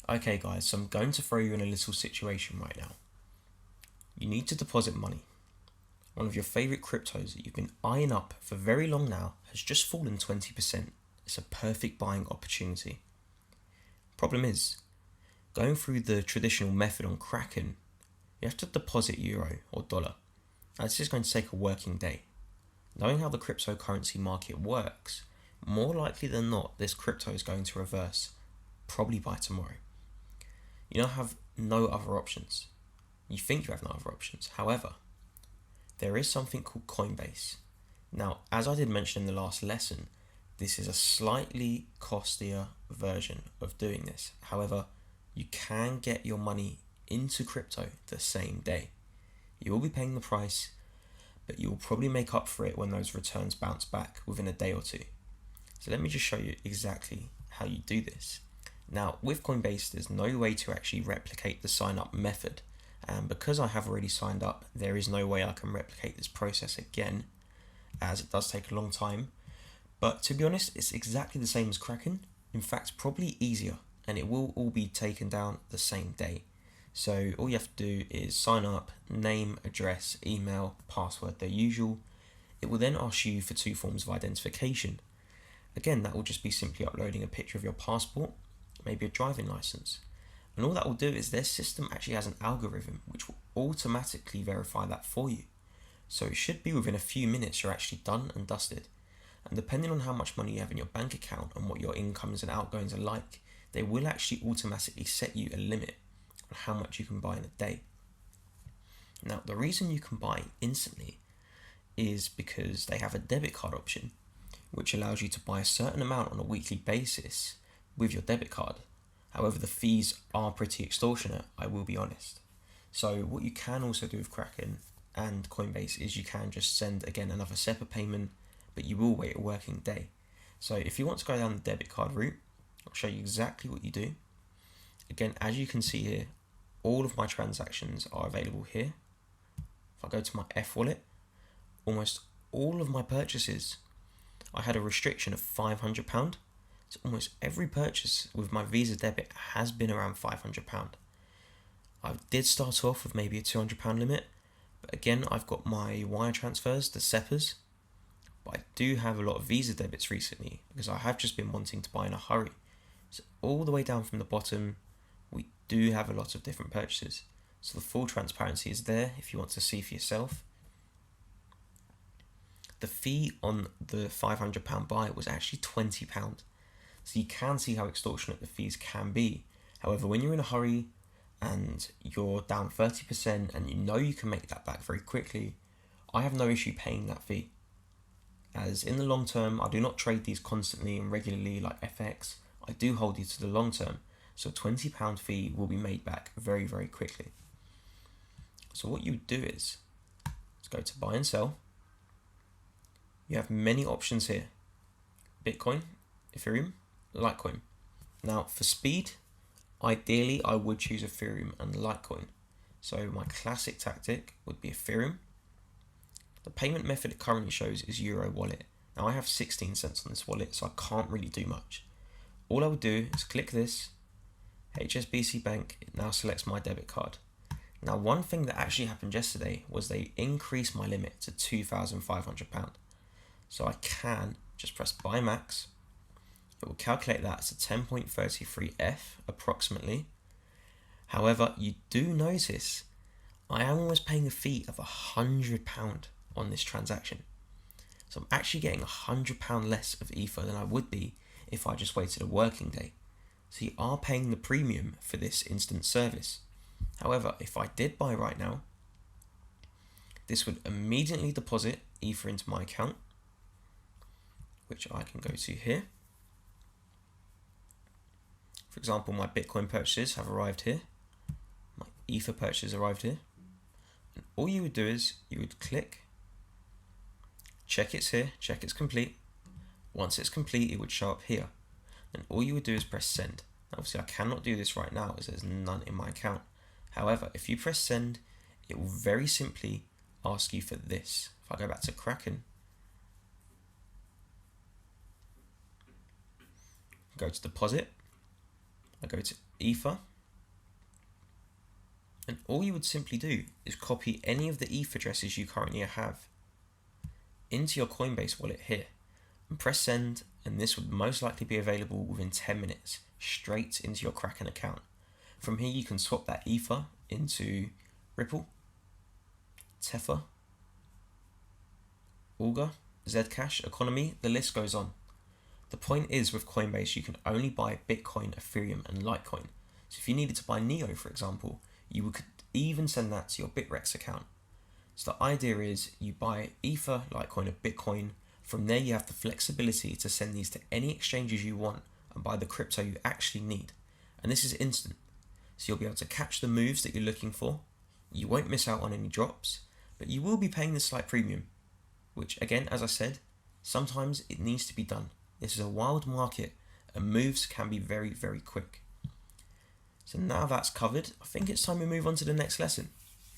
Okay guys, so I'm going to throw you in a little situation right now. You need to deposit money. One of your favorite cryptos that you've been eyeing up for very long now has just fallen 20%. It's a perfect buying opportunity. Problem is, going through the traditional method on Kraken, you have to deposit euro or dollar. Now, this is going to take a working day. Knowing how the cryptocurrency market works, more likely than not, this crypto is going to reverse, probably by tomorrow. You now have no other options. You think you have no other options. However, there is something called Coinbase. Now, as I did mention in the last lesson, this is a slightly costlier version of doing this. However, you can get your money into crypto the same day. You will be paying the price, but you will probably make up for it when those returns bounce back within a day or two. So let me just show you exactly how you do this. Now, with Coinbase, there's no way to actually replicate the sign up method. And because I have already signed up, there is no way I can replicate this process again, as it does take a long time. But to be honest, it's exactly the same as Kraken. In fact, probably easier, and it will all be taken down the same day. So all you have to do is sign up, name, address, email, password, the usual. It will then ask you for two forms of identification. Again, that will just be simply uploading a picture of your passport, maybe a driving license. And all that will do is their system actually has an algorithm which will automatically verify that for you. So it should be within a few minutes you're actually done and dusted. And depending on how much money you have in your bank account and what your incomes and outgoings are like, they will actually automatically set you a limit on how much you can buy in a day. Now, the reason you can buy instantly is because they have a debit card option, which allows you to buy a certain amount on a weekly basis with your debit card. However, the fees are pretty extortionate, I will be honest. So what you can also do with Kraken and Coinbase is you can just send, again, another separate payment, but you will wait a working day. So if you want to go down the debit card route, I'll show you exactly what you do. Again, as you can see here, all of my transactions are available here. If I go to my F wallet, almost all of my purchases, I had a restriction of £500. So almost every purchase with my Visa debit has been around £500. I did start off with maybe a £200 limit, but again, I've got my wire transfers, the SEPAs, but I do have a lot of Visa debits recently because I have just been wanting to buy in a hurry. So all the way down from the bottom, we do have a lot of different purchases. So the full transparency is there if you want to see for yourself. The fee on the £500 buy was actually £20. So you can see how extortionate the fees can be. However, when you're in a hurry and you're down 30% and you know you can make that back very quickly, I have no issue paying that fee. As in the long term, I do not trade these constantly and regularly like FX. I do hold you to the long term. So a £20 fee will be made back very, very quickly. So what you do is, let's go to buy and sell. You have many options here. Bitcoin, Ethereum, Litecoin. Now for speed, ideally I would choose Ethereum and Litecoin. So my classic tactic would be Ethereum. The payment method it currently shows is Euro wallet. Now I have 16 cents on this wallet, so I can't really do much. All I would do is click this, HSBC Bank, it now selects my debit card. Now one thing that actually happened yesterday was they increased my limit to £2,500. So I can just press buy max. It will calculate that as a 10.33F approximately. However, you do notice I am almost paying a fee of £100 on this transaction. So I'm actually getting £100 less of Ether than I would be if I just waited a working day. So you are paying the premium for this instant service. However, if I did buy right now, this would immediately deposit Ether into my account, which I can go to here. For example, my Bitcoin purchases have arrived here. My Ether purchases arrived here. And all you would do is you would click, check it's here, check it's complete. Once it's complete, it would show up here. Then all you would do is press send. Now, obviously, I cannot do this right now as there's none in my account. However, if you press send, it will very simply ask you for this. If I go back to Kraken, go to deposit, I go to Ether, and all you would simply do is copy any of the ETH addresses you currently have into your Coinbase wallet here and press send, and this would most likely be available within 10 minutes straight into your Kraken account. From here you can swap that Ether into Ripple, Tether, Augur, Zcash, Economy, the list goes on. The point is, with Coinbase you can only buy Bitcoin, Ethereum and Litecoin. So if you needed to buy Neo, for example, you could even send that to your Bitrex account. So the idea is you buy Ether, Litecoin or Bitcoin. From there you have the flexibility to send these to any exchanges you want and buy the crypto you actually need. And this is instant. So you'll be able to catch the moves that you're looking for. You won't miss out on any drops, but you will be paying the slight premium, which again, as I said, sometimes it needs to be done. This is a wild market and moves can be very, very quick. So now that's covered, I think it's time we move on to the next lesson.